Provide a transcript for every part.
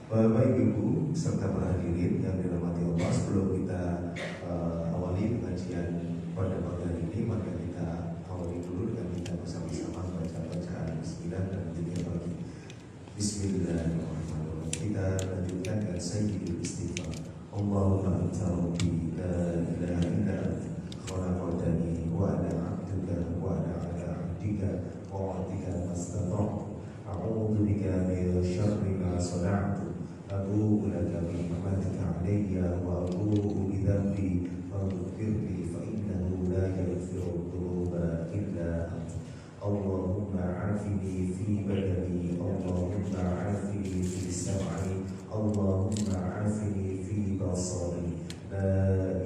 Bapak Ibu serta para hadirin yang dirahmati Allah, sebelum kita awali pengajian pada pagi hari ini, maka kita awali dulu dengan kita bersama-sama membaca bacaan Bismillah dan tiga pagi. Bismillahirrahmanirrahim. Kita lanjutkan dengan Sayyidul Istighfar. Allahumma anta rabbi la ilaha illa anta khalaqtani wa ana 'abduka wa ana 'ala 'ahdika wa wa'dika mastata'tu. A'udzu bika min syarri ma sana'tu. Abu'u laka bi ni'matika 'alayya wa abu'u bi dhanbi faghfirli fa innahu la yaghfiru dhunuba illa anta. Allahumma 'afini fi badani, Allahumma 'afini fi sam'i, Allahumma 'afini fi basari. La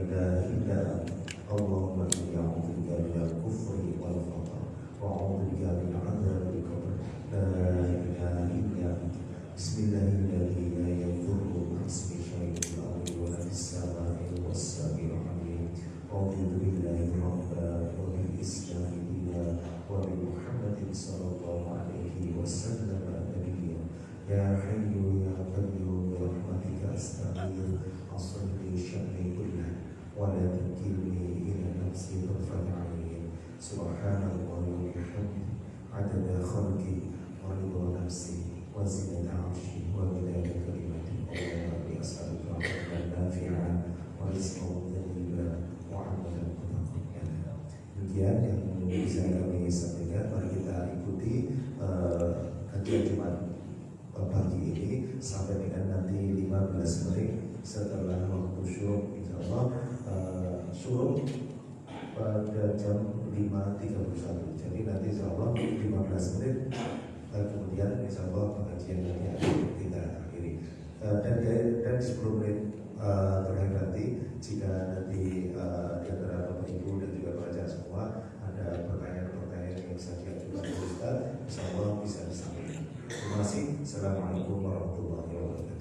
ilaha illa anta. Allahumma inni a'udzu bika minal kufri wal faqr wa a'udzu bika min 'adzabil qabr. La ilaha illa anta. Bismillahirrahmanirrahim. La yadurru ma'a ismihi syai'un fil ardi wa la fis samai was-sami'ul 'alim. A'udzu billahi rabban wa bil islami dinan wa bi Muhammadin sallallahu alaihi wasallam nabiyyan. Ya hayyu ya qayyum bi rahmatika astaghfir asli sya'ni kullah wa la takilni ila nafsi tarfata 'ain. Subhanallah wa bihamdihi 'adada khalqi wa ridha nafsi wa zinata 'arsyi wa midada kalimati. Allahumma as'aluka 'ilman nafi'an wa rizqan thayyiban wa 'amalan mutaqabbalan. Demikian yang bisa kami sampaikan. Mari kita ikuti kajian Jumat pagi ini sampai dengan nanti 15 menit setelah waktu syuruk. Insyaallah syuruk pada jam 5.31. Jadi nanti insyaallah 15 menit kemudian insyaallah pengajian ini akan kita akhiri. Dan 10 menit terakhir nanti, jika nanti di antara Bapak Ibu dan juga pelajar semua ada pertanyaan-pertanyaan yang bisa diajukan ke Ustaz, insyaallah bisa disampaikan. Terima kasih. Assalamualaikum warahmatullahi wabarakatuh.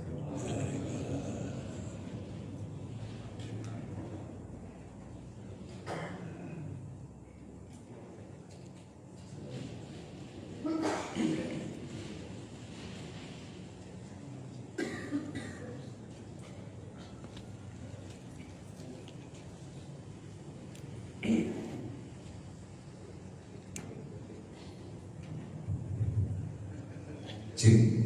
Cik.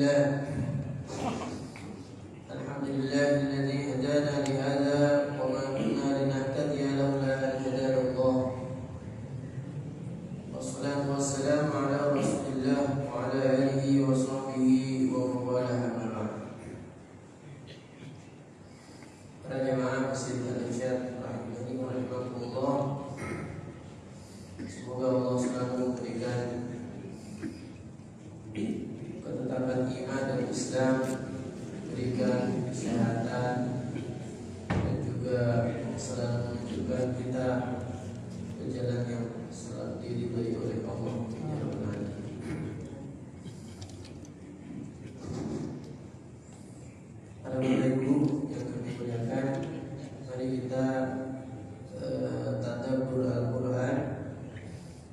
Alhamdulillahilladzi hadana li hadza wa ma kunna linahtadiya laula an hadana Allah. Wassalatu wassalamu ala Rasulillah wa ala alihi wa sahbihi wa man walaha amma ba'd. Para jamaah masjid Al-Irsyad rahimani wa rahimakumullah. Semoga Allah selalu memberikan ketetapan iman dan Islam, berikan kesehatan dan juga selalu menunjukkan kita ke jalan yang selalu diridhai oleh Allah. Para Bapak Ibu yang kami muliakan, mari kita tadabbur Al-Quran.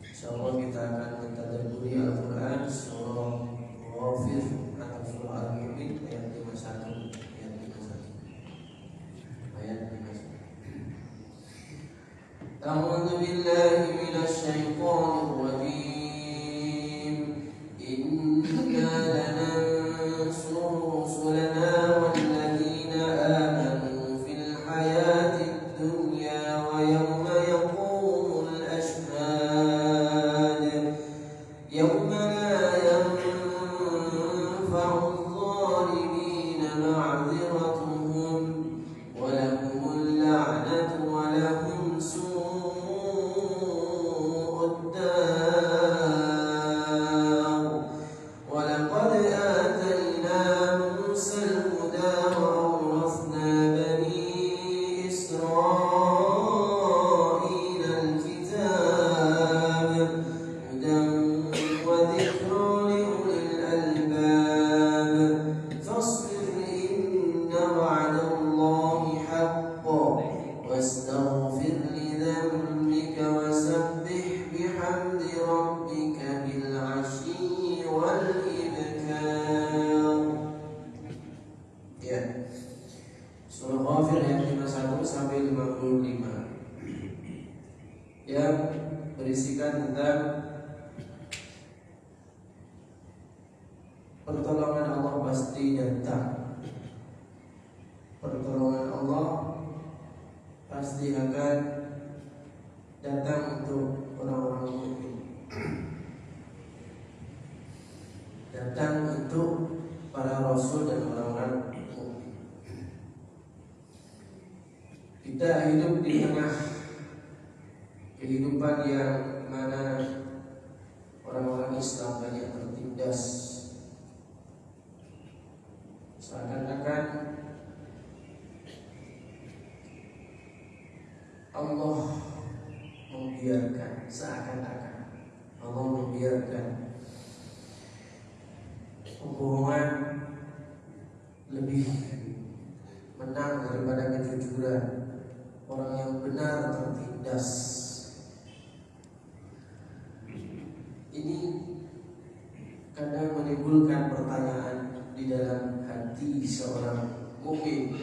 Insyaallah kita akan mentadabburi Al-Quran surah Ghafir atau surah Al-Mu'min ayat 51 ayat 51. A'udzu billahi minasy syaithanir rajim. Inna lanansuru rusulana walladzina amanu fil hayatid dunya wa yawma yaqumul ashhad. Yawma la yanfa'u adh-dhalimina ma'dziratuhum wa lahumul la'natu wa lahum su'ud dar. Wa laqad atayna Musa al-huda wa awrathna bani Israila al-kitab hudan wa dhikra liulil albab. Fasbir inna wa'dallahi haqqun wastaghfir lidhanbika wasabbih bihamdi rabbika bil 'ashyi wal ibkar. Ya. Surah Ghafir ayat 51 sampai 55 yang berisikan tentang pertolongan Allah pasti datang. Pertolongan Allah pasti akan datang untuk orang-orang mukmin. Datang untuk para rasul dan orang-orang mukmin. Kita hidup di tengah kehidupan yang mana orang-orang Islam banyak tertindas. Seakan-akan Allah membiarkan, seakan-akan Allah membiarkan kebohongan lebih menang daripada kejujuran. Orang yang benar tertindas. Ini kadang menimbulkan pertanyaan di dalam hati seorang mukmin.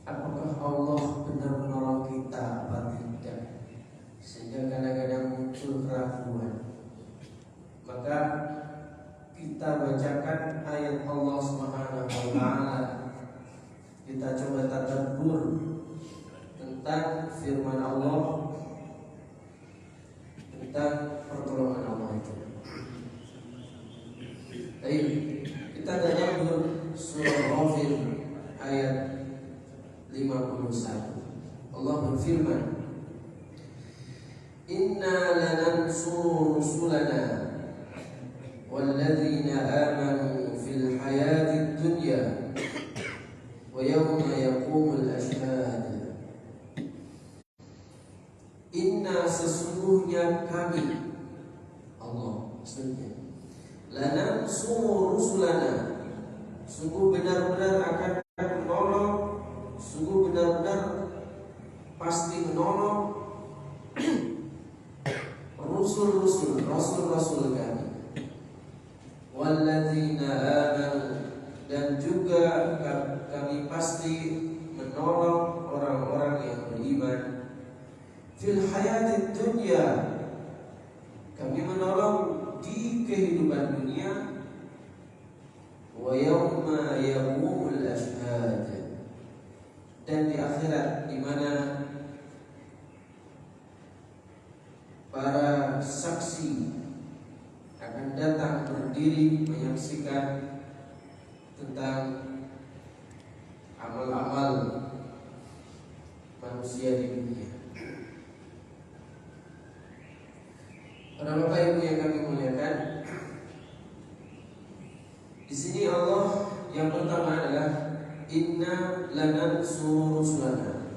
Apakah Allah benar menolong kita atau tidak? Sehingga kadang-kadang muncul keraguan. Maka kita bacakan ayat Allah Subhanahu wa taala. Kita coba tadabbur tentang firman Allah, tentang pertolongan Allah itu. Baik, kita tadabbur surah Ghafir ayat 51. Allah berfirman, Inna lanansuru rusulana walladzina amanu fil hayatid dunya wa yawma yaqumul ashhad. Inna sesungguhnya kami, Allah maksudnya, lanansuru rusulana, sungguh benar-benar akan menolong, sungguh benar-benar pasti menolong rasul-rasul kami. Walladzina amanu, dan juga kami pasti menolong orang-orang yang beriman. Fil hayatid dunya, kami menolong di kehidupan dunia, wa yauma yaqumul ashhad, dan di akhirat di mana para saksi akan datang berdiri menyaksikan tentang amal-amal manusia di dunia. Para bapak ibu yang kami muliakan, di sini Allah yang pertama adalah inna lanansuru rusulana,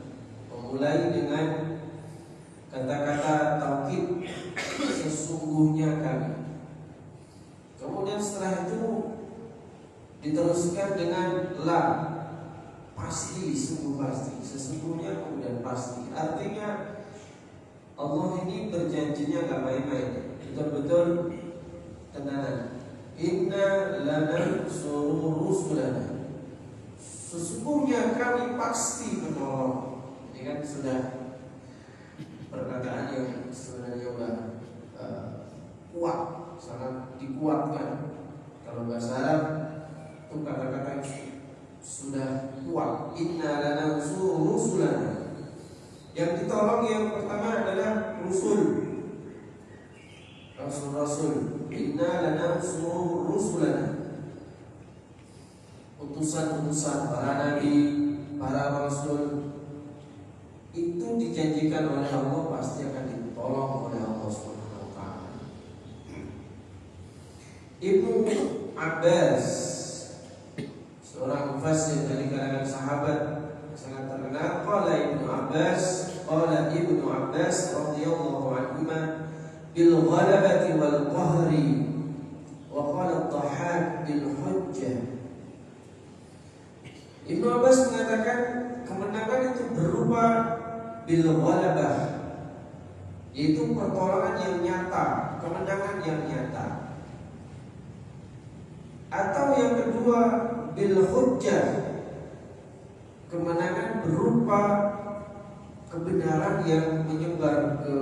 memulai dengan kata-kata taukid, sesungguhnya kami. Kemudian setelah itu diteruskan dengan la, pasti, sungguh pasti, sesungguhnya, kemudian pasti. Artinya Allah ini berjanjinya gak main-main, betul-betul tenanan. Inna lanansuru rusulana, sesungguhnya kami pasti menolong. Ini kan sudah perkataan yang sebenarnya udah kuat, sangat dikuatkan. Kalau bahasa Arab itu kata-kata yang sudah kuat. Inna lanansuru rusulana, yang ditolong yang pertama adalah rusul, rasul-rasul. Inna lanansuru rusulana, utusan-utusan para nabi, para rasul, itu dijanjikan oleh Allah pasti akan ditolong oleh Allah Subhanahu wa taala. Ibnu Abbas, seorang mufassir dari kalangan sahabat sangat terkenal, qala Ibnu Abbas radhiyallahu anhuma bil ghalabati wal qahri, wa qala ad-Dhahhak bil hujjah. Ibnu Abbas mengatakan kemenangan itu berupa bil ghalabah, yaitu pertolongan yang nyata, kemenangan yang nyata. Atau yang kedua bil hujjah, kemenangan berupa kebenaran yang menyebar ke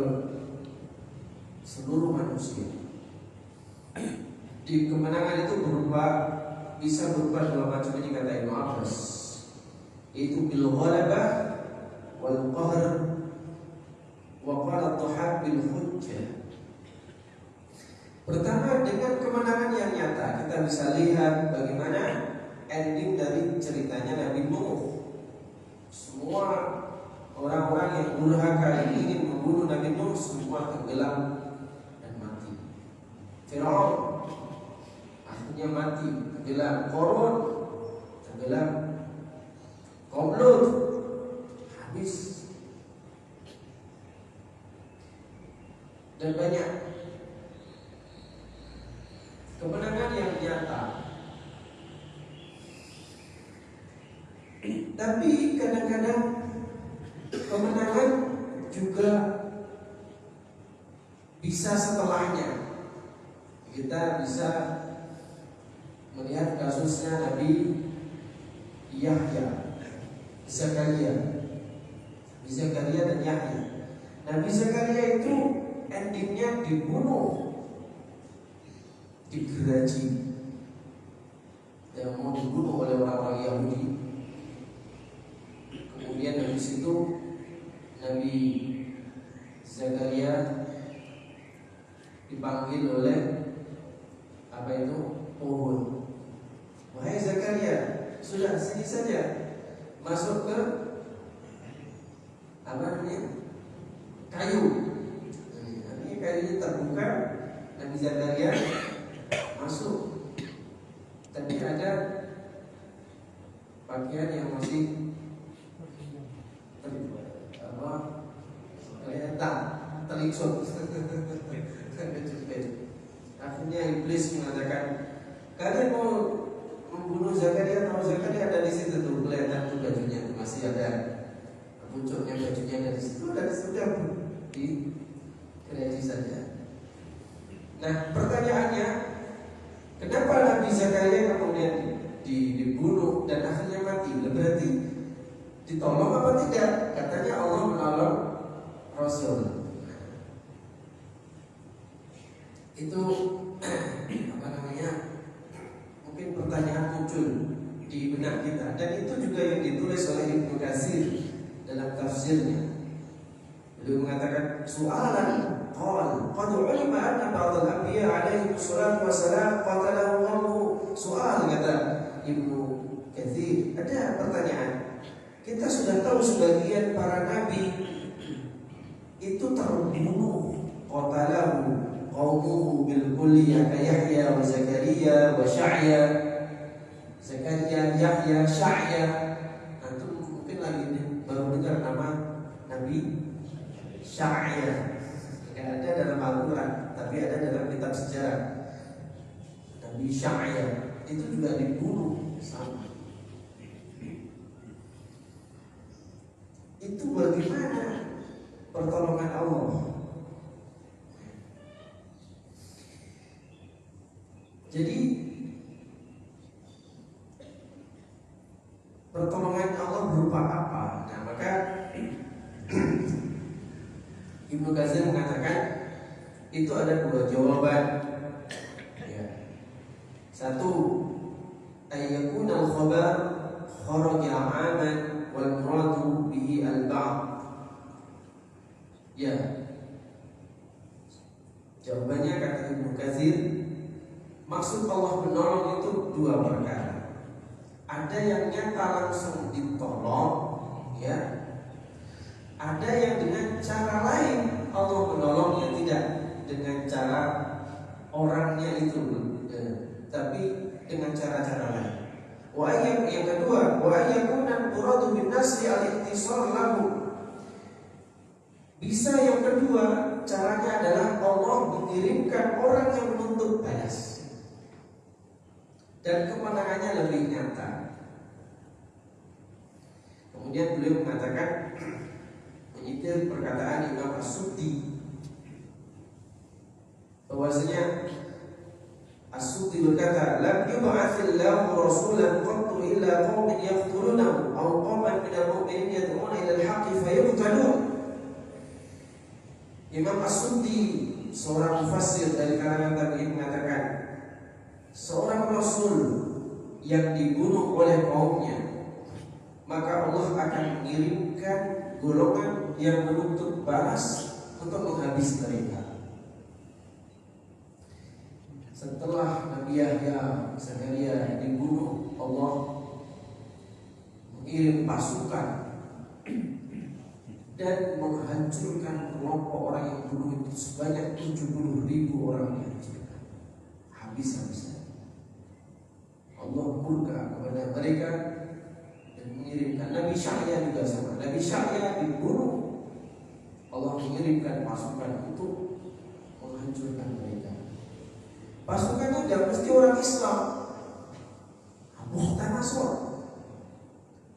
seluruh manusia. Di kemenangan itu bisa berupa dua macam, ini kata Ibnu Abbas, yaitu bil ghalabah wal qahr, wa qala ad-Dhahhak bil hujjah. Pertama, dengan kemenangan yang nyata, kita bisa lihat bagaimana ending dari ceritanya Nabi Nuh. Semua orang-orang yang durhaka ini ingin membunuh Nabi Nuh semua tenggelam dan mati. Firaun akhirnya mati, tenggelam. Qarun tenggelam. Qaum Lut habis. Dan banyak kemenangan yang nyata. Tapi kadang-kadang kemenangan juga bisa setelahnya. Kita bisa melihat kasusnya Nabi Yahya, Zakaria dan Yahya. Nabi Zakaria itu endingnya dibunuh, digeraji, yang mau dibunuh oleh orang-orang Yahudi. Kemudian dari situ Nabi Zakaria dipanggil oleh pohon. Wahai Zakaria, sudah sini saja, masuk ke kayu. Ini kayunya terbuka, Nabi Zakaria masuk. Tapi ada pakaian yang masih kelihatan terliksut. Akhirnya iblis mengatakan, kalian mau membunuh Zakaria, atau Zakaria ada di situ tuh, kelihatan tuh bajunya masih ada, pucuknya bajunya ada di situ, dan sudah di gereja saja. Nah, pertanyaannya, kenapa Nabi Zakaria kemudian dibunuh dan akhirnya mati? Berarti ditolong apa tidak? Katanya Allah menolong Rasul. Itu apa namanya, mungkin pertanyaan muncul di benak kita, dan itu juga yang ditulis oleh Ibnu Katsir dalam tafsirnya. Beliau mengatakan soalan qad ulima anna ba'd al-anbiya alaihi wassalatu wassalam qatalahu Allah. Soal, kata Ibnu Katsir, ada pertanyaan. Kita sudah tahu sebagian para nabi itu terbunuh, qatalahu qaumuhu bil kulliyah ka Yahya wa Zakaria wa Sya'ya. Zakaria, Yahya, Sya'ya. Nah, itu mungkin lagi baru dengar nama Nabi Sya'ya. Tidak ada dalam Al-Quran, tapi ada dalam kitab sejarah. Nabi Sya'ya itu juga dibunuh sama. Itu bagaimana pertolongan Allah? Jadi pertolongan Allah berupa apa? Nah, maka Ibnu Katsir mengatakan itu ada dua jawaban. Ya. Satu, ayyakun al-khabar kharaja 'aman wal muradu bihi al-ba'd. Ya. Jawabannya kata Ibnu Katsir, maksud Allah menolong itu dua perkara. Ada yang nyata langsung ditolong, ya. Ada yang dengan cara lain Allah menolongnya, tidak dengan cara orangnya itu, tapi dengan cara-cara lain. Yang kedua, wa ayyakuna muradu bin nasri al-ittisal lahu. Bisa yang kedua, caranya adalah Allah mengirimkan orang yang menuntut balas, dan kemenangannya lebih nyata. Kemudian beliau mengatakan, menyitir perkataan Imam As-Suddi, bahwasanya As-Suddi berkata, lam yub'atsillahu rasulan qattu illa qaumin yaqtulunahu aw qauman minal mu'minin yad'una ila al-haqqi fayuqtalun. Imam As-Suddi, seorang mufassir dari kalangan tabi'in, mengatakan seorang rasul yang dibunuh oleh kaumnya, maka Allah akan mengirimkan golongan yang menuntut balas untuk menghabisi mereka. Setelah Nabi Yahya, Zakaria dibunuh, Allah mengirim pasukan dan menghancurkan kelompok orang yang bunuh itu sebanyak 70.000 orang dihancurkan habis-habisan. Allah murka kepada mereka dan mengirimkan Nabi Sya'ya juga sama. Nabi Sya'ya dibunuh, Allah mengirimkan pasukan untuk menghancurkan mereka. Pasukannya tidak mesti orang Islam. Bukhtanasor.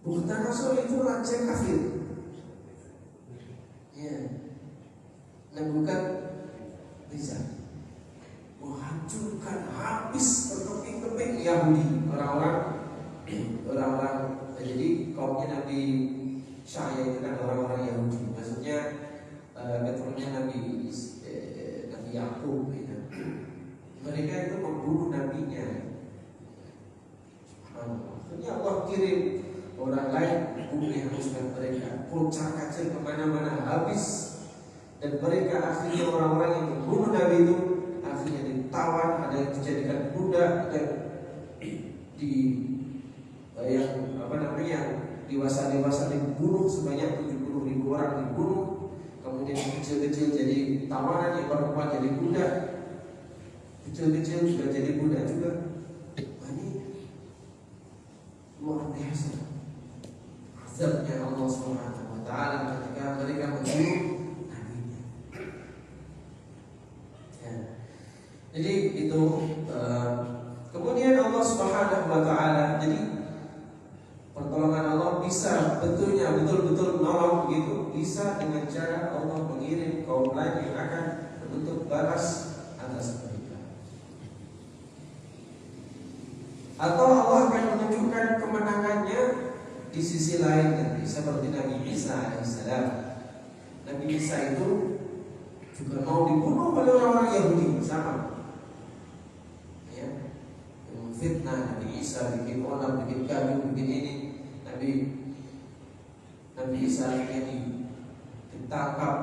Bukhtanasor itu raja kafir. Ya. Nebukadnezar menghancurkan habis berkeping-keping Yahudi, orang-orang. Jadi kaumnya Nabi Sya'ya itu kan orang-orang Yahudi. Maksudnya keturunannya Nabi Yakub. Mereka itu membunuh nabinya. Akhirnya Allah kirim orang lain untuk menghapuskan mereka. Kocar kacir kemana-mana habis. Dan mereka akhirnya, orang-orang yang membunuh nabi itu akhirnya ditawan, ada yang dijadikan budak, dan dewasa dibunuh sebanyak 70.000 orang dibunuh. Kemudian yang kecil-kecil jadi tawanan, yang perempuan jadi budak, kecil-kecil juga jadi budak juga. Ini luar biasa azabnya Allah Subhanahu wa taala ketika mereka membunuh nabinya. Ya. Jadi itu kemudian Allah Subhanahu wa taala, jadi pertolongan Allah bisa betul-betul menolong begitu, bisa dengan cara Allah mengirim kaum lain yang akan menuntut balas atas mereka. Atau Allah akan menunjukkan kemenangannya di sisi lain nanti, seperti Nabi Isa alaihissalam. Nabi Isa itu juga mau dibunuh oleh orang-orang Yahudi, sama. fitnah Nabi Isa, bikin onar, bikin gaduh, bikin ini. Nabi Isa ini ditangkap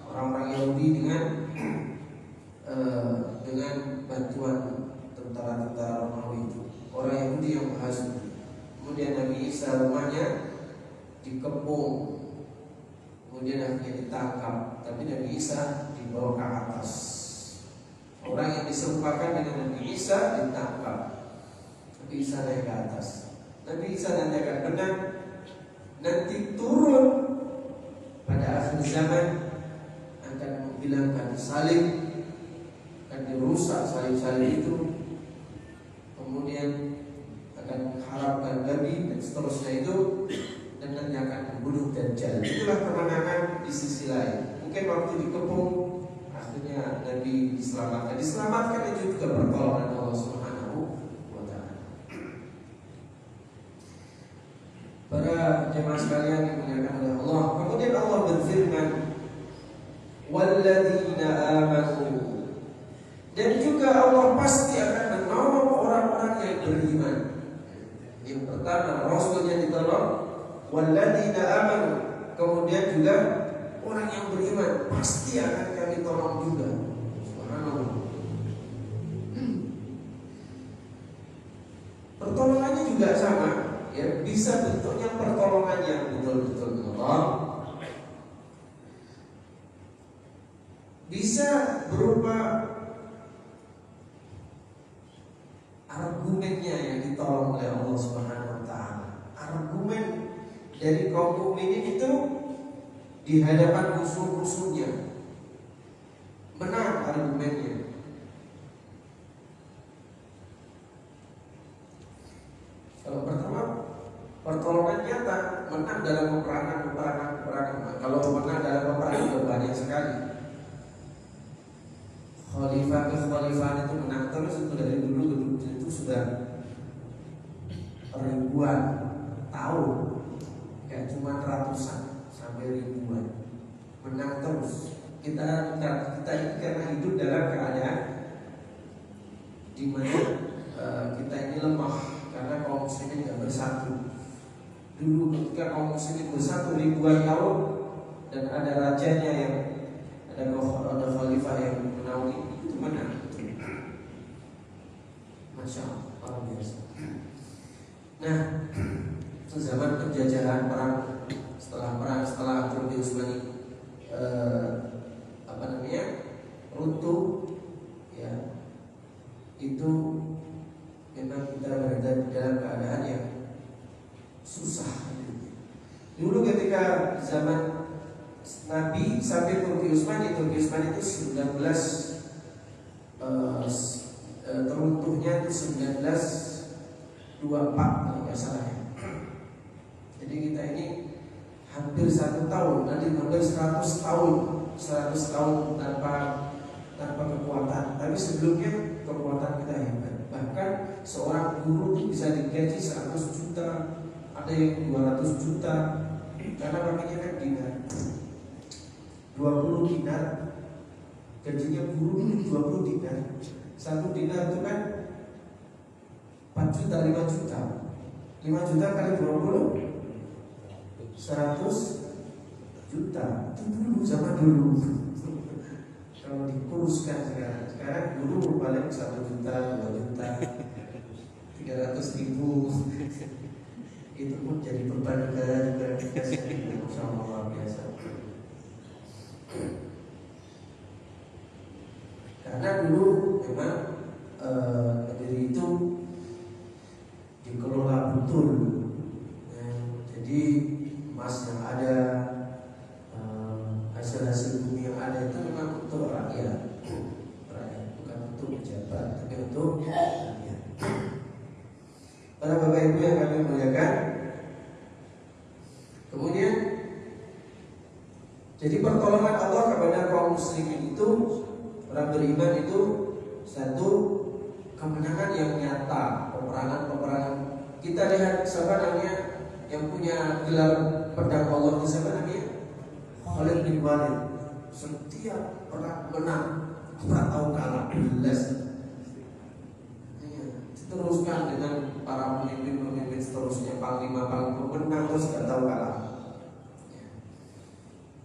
orang-orang Yahudi dengan bantuan tentara-tentara Romawi itu, orang Yahudi yang menghasut. Kemudian Nabi Isa rumahnya dikepung, kemudian akhirnya ditangkap, tapi Nabi Isa dibawa ke atas. Orang yang diserupakan dengan Nabi Isa ditangkap, Nabi Isa naik ke atas. Nabi Isa nanti akan benar, nanti turun pada akhir zaman, akan menghilangkan salib, akan dirusak salib-salib itu, kemudian akan mengharapkan babi dan seterusnya itu, dan nanti akan membunuh Dajjal. Itulah kemenangan di sisi lain. Mungkin waktu dikepung, akhirnya Nabi diselamatkan itu juga pertolongan Allah Subhanahu wa Ta'ala. Para jemaah sekalian yang dimuliakan oleh Allah, kemudian Allah berfirman, walladzina amanu, dan juga Allah pasti akan menolong orang-orang yang beriman. Yang pertama, Rasulnya ditolong, walladzina amanu, kemudian juga orang yang beriman pasti akan kami tolong juga. Subhanallah. Pertolongannya juga sama, ya, bisa bentuknya pertolongan yang betul-betul Allah, bisa berupa argumennya yang ditolong oleh Allah Subhanahu wa Ta'ala. Argumen dari kaum mukminin itu di hadapan musuh-musuhnya, menang argumennya. Kalau pertama, pertolongan nyata, menang dalam peperangan. Kalau menang dalam peperangan itu banyak sekali. Khalifah ke khalifah itu menang terus, itu dari dulu itu sudah ribuan tahun, ya cuma ratusan sampai ribuan, menang terus. Kita ini karena hidup dalam keadaan di mana kita ini lemah karena kaum muslimin tidak bersatu. Dulu ketika kaum muslimin bersatu ribuan tahun dan ada rajanya yang ada khalifah yang menaungi, itu menang. Masya Allah, luar biasa. Nah, zaman penjajahan perang, setelah Turki Utsmani runtuh, ya, itu memang kita berada di dalam keadaan yang susah. Dulu ketika zaman Nabi sampai Turki Utsmani itu 19 teruntuhnya itu 1924 kalau nggak salah ya. Jadi kita ini hampir 1 tahun, nanti hampir 100 tahun tanpa kekuatan. Tapi sebelumnya kekuatan kita hebat. Bahkan seorang guru itu bisa digaji 100 juta, ada yang 200 juta, karena pakainya kan dinar. 20 dinar, gajinya guru ini 20 dinar. 1 dinar itu kan 4 juta, 5 juta. 5 juta kali 20, 100 juta. Itu dulu, zaman dulu. Kalau dikuruskan sekarang dulu paling 1 juta, 2 juta, 300 ribu. Itu pun jadi beban negara juga. Masya Allah, luar biasa. Karena dulu memang negeri itu dikelola betul. Jadi emas yang ada, hasil-hasil bumi yang ada itu memang untuk rakyat, bukan untuk pejabat, tapi untuk rakyat. Para bapak ibu yang kami muliakan, kemudian jadi pertolongan Allah kepada kaum muslimin itu, orang beriman itu, satu kemenangan yang nyata, peperangan. Kita lihat siapa namanya yang punya gelar pedang Allah itu, siapa namanya? Khalid bin Walid. Setiap perang menang, pernah tahu kalah, jelas. Teruskan dengan para pemimpin-pemimpin seterusnya, panglima-panglima pemenang terus gak tahu kalah.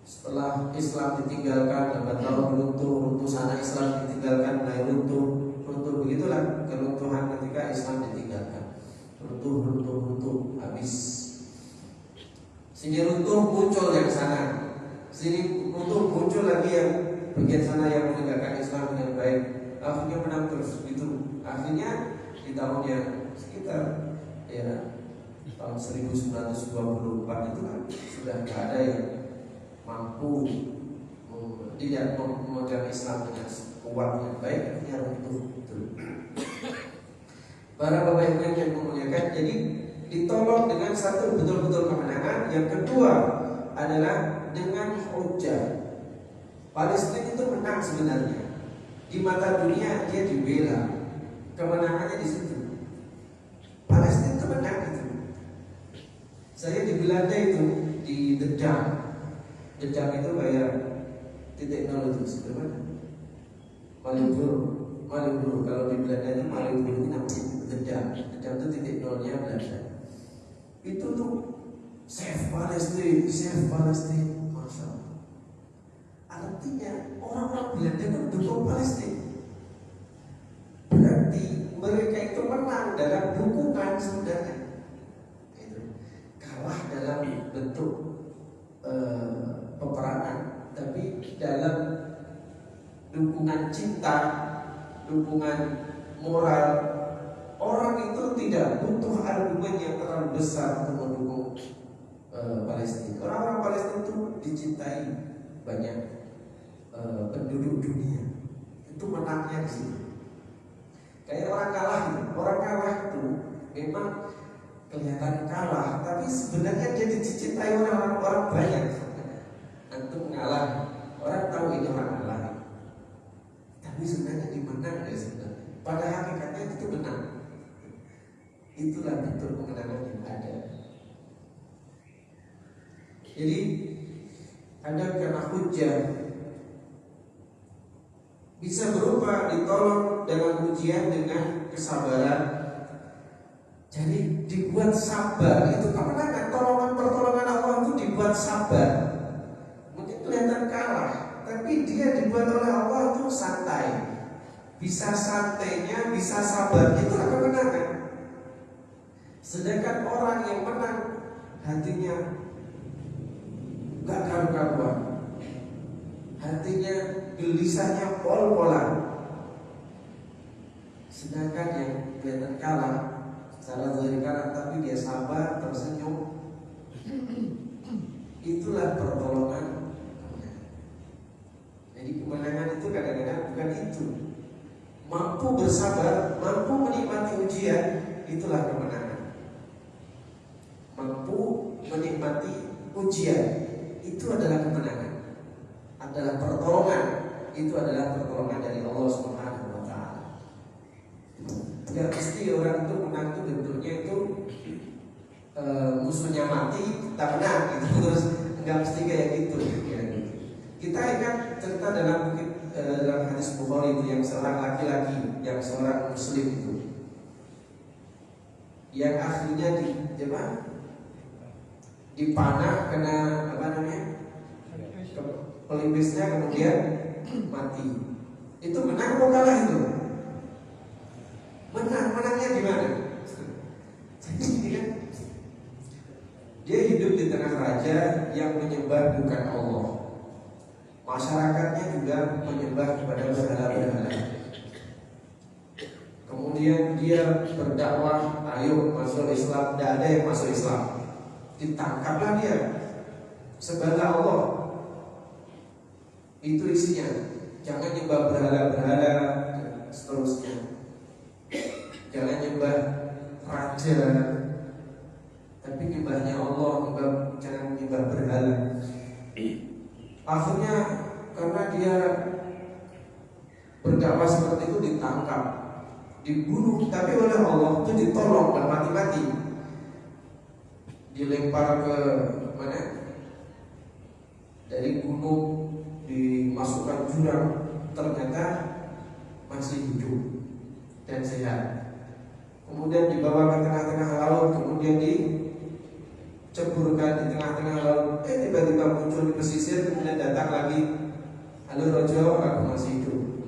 Setelah Islam ditinggalkan, lambat laun runtuh sana Islam ditinggalkan, mulai runtuh begitulah keruntuhan ketika Islam ditinggalkan. Runtuh habis. Sini runtuh muncul yang sana, sini runtuh muncul lagi yang bagian sana yang menegakkan Islam dengan baik. Akhirnya menang terus gitu. Akhirnya di tahunnya sekitar tahun 1924 itu kan sudah tidak ada yang mampu tidak memegang Islam dengan kuat yang baik, akhirnya runtuh. Para bapak ibu yang memuliakan, jadi ditolong dengan satu betul-betul kemenangan. Yang kedua adalah dengan hujah. Palestina itu menang sebenarnya. Di mata dunia dia dibela. Kemenangannya di situ. Palestina itu menang itu. Saya di Belanda itu di Dedam. Dedam itu kayak titik nol itu sebenarnya. Malioboro. Kalau di Belanda itu Malioboro ini namanya Dedam. Dedam itu titik nolnya Belanda. Itu tuh save Palestine, masya Allah. Artinya orang-orang Belanda itu mendukung Palestina. Berarti mereka itu menang dalam dukungan sebenarnya. Itu kalah dalam bentuk peperangan, tapi dalam dukungan cinta, dukungan moral. Orang itu tidak butuh argumen yang terlalu besar untuk mendukung Palestina. Orang-orang Palestina itu dicintai banyak penduduk dunia. Itu menangnya di situ. Kayak orang kalah itu memang kelihatan kalah, tapi sebenarnya dia dicintai oleh orang banyak. Antum ngalah, orang tahu ini orang kalah, tapi sebenarnya dimenang ya sebenarnya. Pada hakikatnya itu menang. Itulah bentuk kemenangan yang ada. Jadi ada karena hujah bisa berupa ditolong dalam ujian dengan kesabaran. Jadi dibuat sabar, itu kemenangan. Pertolongan Allah itu dibuat sabar. Mungkin kelihatan kalah, tapi dia dibuat oleh Allah itu santai. Bisa santainya, bisa sabar, itulah kemenangan. Sedangkan orang yang menang hatinya gak karu-karuan, hatinya gelisahnya pol-polan. Sedangkan yang kelihatan kalah secara zahir kalah, tapi dia sabar, tersenyum, itulah pertolongan. Jadi kemenangan itu kadang-kadang bukan itu. Mampu bersabar, mampu menikmati ujian, itulah kemenangan. Mampu menikmati ujian, itu adalah kemenangan, adalah pertolongan. Itu adalah pertolongan dari Allah Subhanahu wa Ta'ala. Tidak mesti orang itu menang itu bentuknya itu musuhnya mati tak menang gitu. Terus nggak mesti kayak gitu ya. Kita ingat cerita dalam hadis Bukhari itu yang seorang laki-laki, yang seorang muslim itu, yang akhirnya dipanah kena pelipisnya, kemudian mati. Itu menang atau kalah itu? Menangnya gimana? Jadi kan dia hidup di tengah raja yang menyembah bukan Allah. Masyarakatnya juga menyembah kepada berhala-berhala. Kemudian dia berdakwah, ayo masuk Islam, tidak ada yang masuk Islam. Ditangkaplah dia sebagai Allah. Itu isinya, jangan nyembah berhala-berhala dan seterusnya. Jangan nyembah raja, tapi nyembahnya Allah, jangan nyembah berhala. Akhirnya karena dia berdakwah seperti itu ditangkap, dibunuh, tapi oleh Allah itu ditolong dan mati-mati. Dilempar ke mana? Dari gunung, dimasukkan jurang, ternyata masih hidup dan sehat. kemudian dibawa ke tengah-tengah laut, kemudian diceburkan di tengah-tengah laut. Tiba-tiba muncul di pesisir, kemudian datang lagi, halo Rojo, aku masih hidup.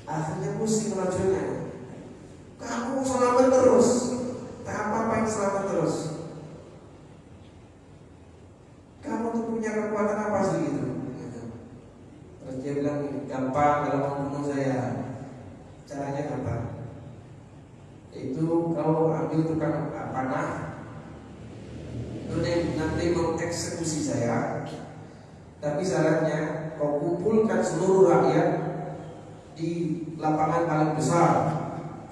Akhirnya pusing rojonya, kamu selamat terus, tak apa-apa yang selamat terus. Kamu tuh punya kekuatan apa sih gitu? Terus dia bilang, gampang kalau mau bunuh saya, caranya gampang. Itu kau ambil tukang panah, nanti mengeksekusi saya. Tapi syaratnya kau kumpulkan seluruh rakyat di lapangan paling besar,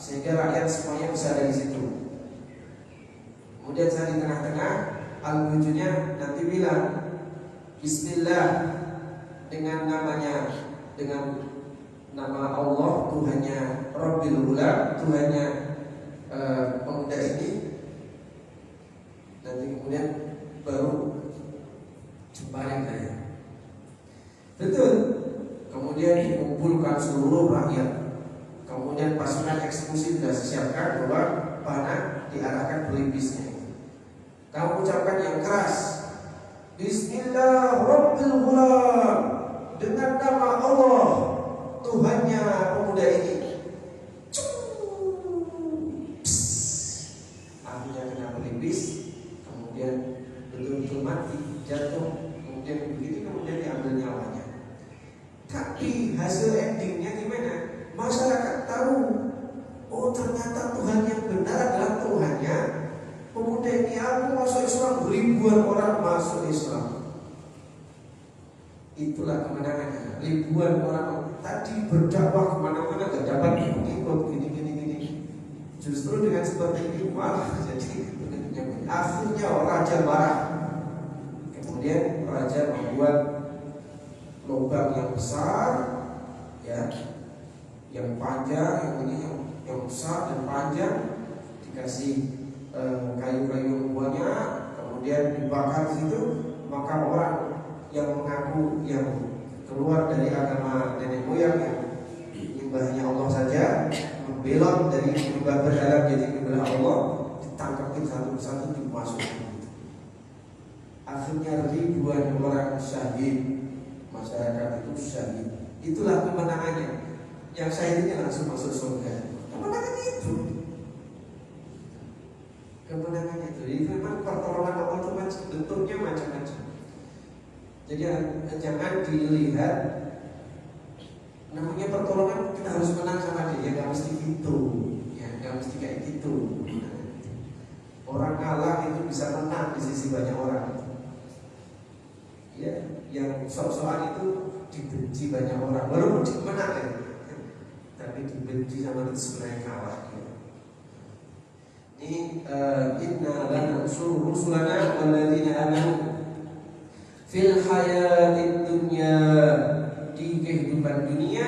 sehingga rakyat semuanya bisa ada di situ. Kemudian saya di tengah-tengah, al-bujunya nanti bilang Bismillah, dengan nama Allah, Tuhannya Rabbil Ula, Tuhannya pemuda ini. Nanti kemudian baru jembarin saya. Betul. Kemudian dikumpulkan seluruh rakyat. Kemudian pasukan eksekusi sudah disiapkan bahwa panah diarahkan pelipisnya. Kamu ucapkan yang keras, Bismillah Rabbil Ghulam, dengan nama Allah, Tuhannya pemuda ini. Akhirnya kena pelipis, kemudian betul-betul mati, jatuh, kemudian begitu, kemudian diambil nyawanya. Tapi hasil endingnya gimana? Masyarakat tahu, oh ternyata Tuhan yang benar adalah Tuhannya pemuda ini. Aku masuk Islam, ribuan orang masuk Islam. Itulah kemenangannya. Ribuan orang tadi berdakwah kemana-mana gak dapat pengikut gini. Justru dengan seperti ini malah jadi akhirnya raja marah. Kemudian raja membuat lubang yang besar, ya, yang panjang, yang besar dan panjang, dikasih kayu-kayu yang banyak, kemudian dibakar di situ. Maka orang yang mengaku yang keluar dari agama nenek moyang yang menyembahnya Allah saja, membelot dari menyembah berhala jadi menyembah Allah, ditangkapin satu persatu, dimasukin. Akhirnya ribuan orang syahid, masyarakat itu syahid. Itulah kemenangannya. Yang syahid ini langsung masuk surga. Kemenangan itu. Kemenangan itu. Jadi memang pertolongan Allah itu bentuknya macam-macam. Jadi jangan dilihat namanya pertolongan kita harus menang sama dia. Gak mesti gitu. Ya, gak mesti kayak gitu. Orang kalah itu bisa menang di sisi banyak orang. Ya, yang sok-sokan itu dibenci banyak orang, walaupun menang ya, tapi dibenci sama itu sebenarnya kalah. Ya. Ini inna lanansuru rusulana walladzina amanu fil hayatid dunya, di kehidupan dunia,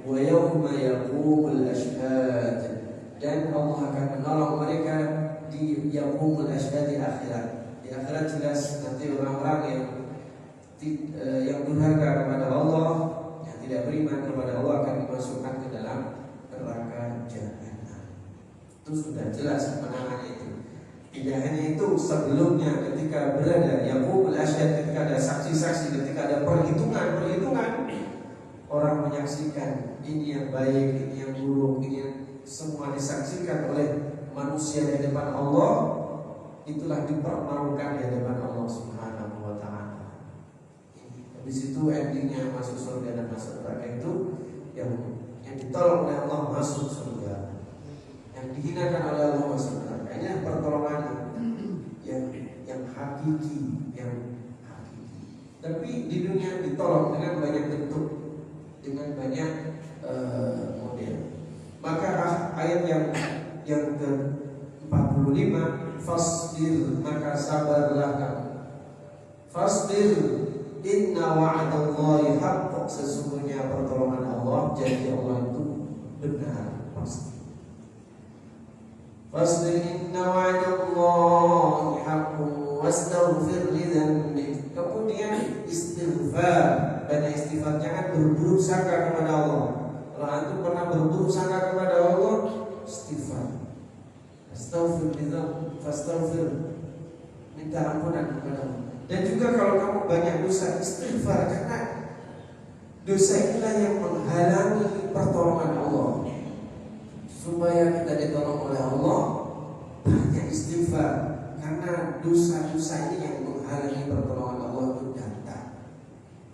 wa yawma yaqumul ashhad, dan Allah akan menolong mereka di yaqumul ashhad di akhirat. Di akhirat jelas nanti orang-orang yang durhaka kepada Allah, yang tidak beriman kepada Allah akan dimasukkan ke dalam neraka jahanam. Itu sudah jelas kemenangannya itu. Tidak hanya itu, sebelumnya ketika berada yaqumul ashhad, ketika ada saksi-saksi, ketika ada perhitungan, orang menyaksikan ini yang baik, ini yang buruk, ini yang semua disaksikan oleh manusia di depan Allah. Itulah dipermalukan di hadapan Allah Subhanahu wa taala. Di situ endingnya masuk surga dan masuk neraka itu yang ditolong oleh Allah masuk surga, yang dihinakan oleh Allah masuk neraka. Ini pertolongannya yang hakiki, Tapi di dunia ditolong dengan banyak bentuk, dengan banyak model. Maka ayat yang ke-45, fasbir, maka sabarlah kamu. Fasbir, inna wa'adallahi haqq, sesungguhnya pertolongan Allah, janji Allah itu benar pasti. Fasbir inna wa'adallahi haqq wastaghfir lidzambik. Kemudian istighfar, banyak istighfar, jangan berburuk sangka kepada Allah. Kalau Kalau antum pernah berburuk sangka kepada Allah, istighfar. Astaghfirullah, fastaghfir. Minta ampunan kepada Allah. Dan juga kalau kamu banyak dosa, istighfar, karena dosa inilah yang menghalangi pertolongan Allah. Supaya kita ditolong oleh Allah, banyak istighfar, karena dosa-dosa ini yang menghalangi pertolongan Allah itu datang.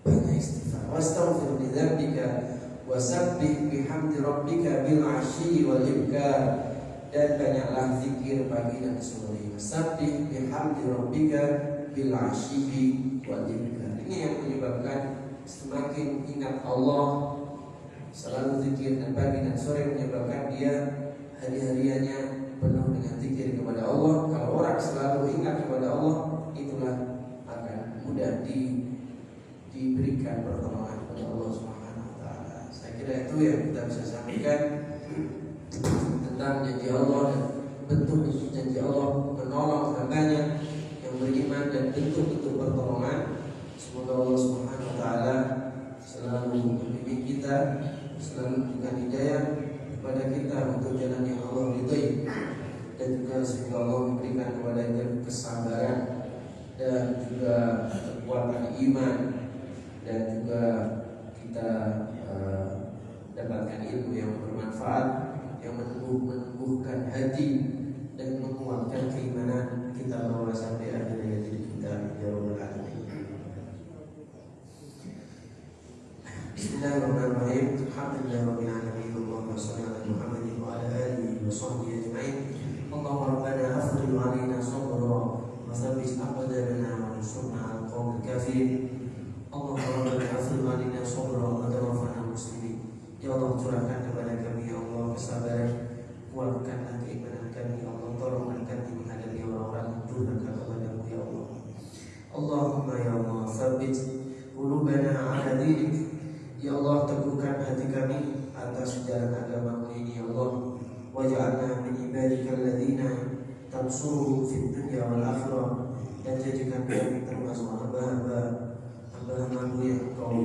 Banyak istighfar. Wastaghfir li dzambika wasabbih bihamdi rabbika bil 'ashyi wal ibkar. Dan banyaklah zikir pagi dan sore. Wasabbih bihamdi rabbika bil 'ashyi wal ibkar. Ini yang menyebabkan semakin ingat Allah, selalu zikir dan pagi dan sore, menyebabkan dia hari-hariannya penuh dengan zikir kepada Allah. Kalau orang selalu ingat kepada Allah, itulah akan mudah diberikan pertolongan kepada Allah Subhanahu wa taala. Saya kira itu yang kita bisa sampaikan tentang janji Allah dan bentuk-bentuk janji Allah menolong hambanya yang beriman dan bentuk-bentuk pertolongan. Semoga Allah Subhanahu wa taala selalu membimbing kita, selalu memberikan hidayah kepada kita untuk jalan yang Allah ridhai, dan juga semoga Allah memberikan kepada kita kesabaran dan juga kekuatan iman, dan juga kita dapatkan ilmu yang bermanfaat, yang menumbuhkan hati dan menguatkan keimanan kita bahwa sampai akhir hayat kita, ya Rabbal Alamin. Bismillahirrahmanirrahim. Alhamdulillahirabbil alamin. Allahumma shalli ala Muhammadin wa ala alihi wa sahbihi ajma'in. Allahumma rabbana afrigh 'alaina sabra wa thabbit aqdamana wa ansurna 'alal qawmil kafirin. Allahumma rabbana afrigh 'alaina sabra wa tawaffana muslimin. Ya Allah, curahkan kepada kami ya Allah kesabaran, kuatkanlah keimanan kami ya Allah, tolonglah kami menghadapi orang-orang yang durhaka kepadamu ya Allah. Allahumma ya Allah, tsabbit qulubana 'ala dinik. Ya Allah, teguhkan hati kami atas jalan agama ini ya Allah. Waj'alna min ibadikal ladzina tansuruhum fid dunya wal akhirah. Dan jadikan kami termasuk hamba-hambamu yang Kau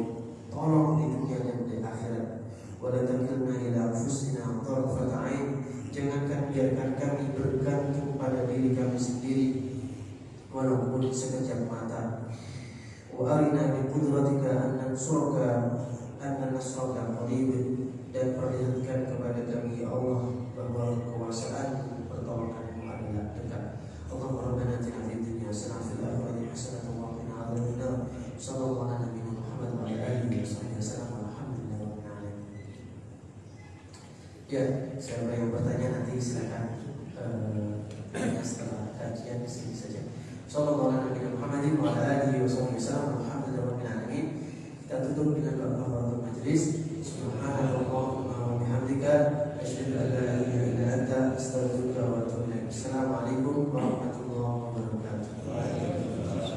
tolong di dunia dan di akhirat. Wa la takilna ila anfusina tarfata 'ain. Jangankan biarkan kami bergantung pada diri kami sendiri walaupun sekejap mata. Wa arina bi qudratika an nansuraka an-nasraka qarib. Dan perlihatkan kepada kami ya Allah bahwa kekuasaan pertolonganmu adalah dekat. Allahumma rabbana atina fid dunya hasanah wa fil akhirati hasanah wa qina adzabannar. Sallallahu ala nabiyyina Muhammad wa ala alihi wa sallam. Alhamdulillahirabbil alamin. Ya, siapa yang bertanya nanti silakan tanya setelah kajian di sini saja. Sallallahu ala nabiyyina Muhammadin wa ala alihi wa sallam. Alhamdulillahirabbil alamin. Kita tutup dengan doa majelis. Subhanallahumma wa bihamdika asyhadu an la ilaha illa anta astaghfiruka wa atubu ilaik. Assalamualaikum warahmatullahi wabarakatuh.